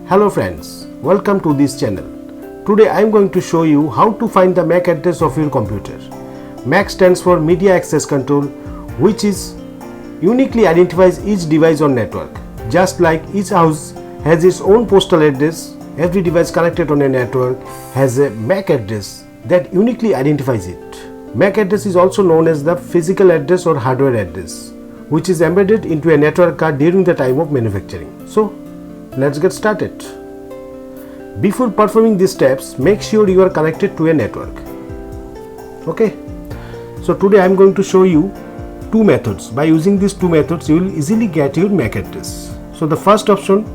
Hello friends, welcome to this channel. Today I am going to show you how to find the MAC address of your computer. MAC stands for Media Access Control, which is uniquely identifies each device on network. Just like each house has its own postal address, every device connected on a network has a MAC address that uniquely identifies it. MAC address is also known as the physical address or hardware address, which is embedded into a network card during the time of manufacturing. So let's get started. Before performing these steps, make sure you are connected to a network. Okay, so today I am going to show you two methods. By using these two methods, you will easily get your MAC address. So the first option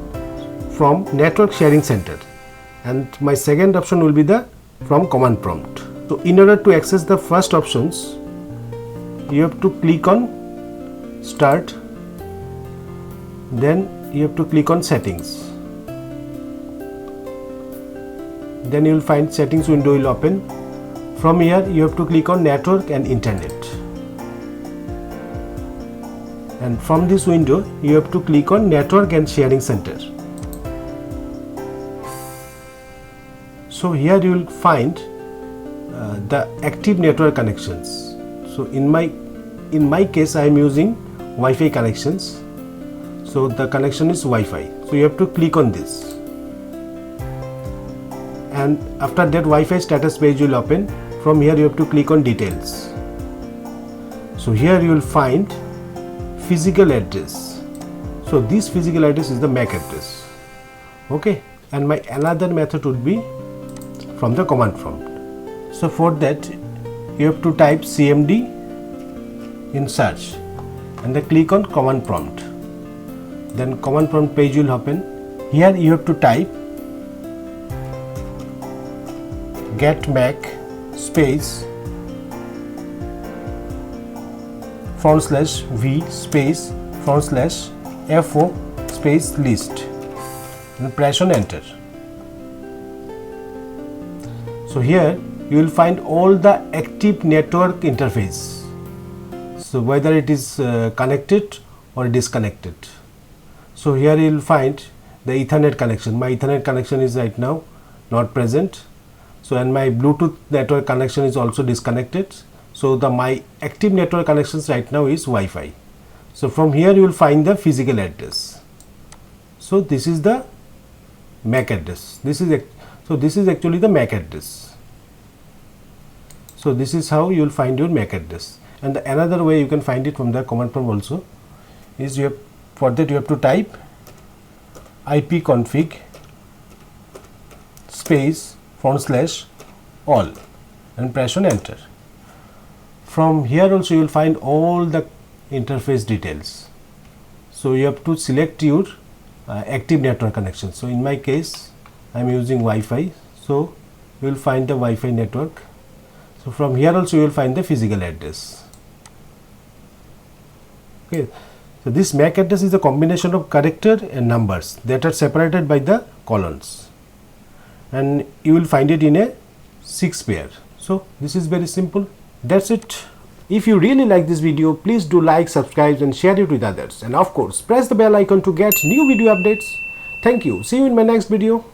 from network sharing center, and my second option will be the from command prompt. So in order to access the first options, you have to click on start, then you have to click on settings. Then you will find settings window will open. From here you have to click on network and internet, and from this window you have to click on network and sharing center. So here you will find the active network connections. So in my case I am using Wi-Fi connections. So the connection is Wi-Fi. So you have to click on this, and after that Wi-Fi status page will open. From here you have to click on details. So here you will find physical address. So this physical address is the MAC address. Okay, and my another method would be from the command prompt. So for that you have to type cmd in search and then click on command prompt. Then command prompt page will open. Here you have to type get MAC space /v space /fo space list and press on enter. So here you will find all the active network interface. So whether it is connected or disconnected. So here you will find the Ethernet connection. My Ethernet connection is right now not present. So and my Bluetooth network connection is also disconnected. So my active network connections right now is Wi-Fi. So from here you will find the physical address. So this is the MAC address. This is actually the MAC address. So this is how you will find your MAC address. And another way you can find it from the command prompt also is for that you have to type ipconfig space /all and press on enter. From here also you will find all the interface details. So you have to select your active network connection. So in my case I am using Wi-Fi, so you will find the Wi-Fi network. So from here also you will find the physical address. Okay, so this MAC address is a combination of character and numbers that are separated by the colons, and you will find it in a 6 pair. So this is very simple. That's it. If you really like this video, please do like, subscribe and share it with others, and of course press the bell icon to get new video updates. Thank you. See you in my next video.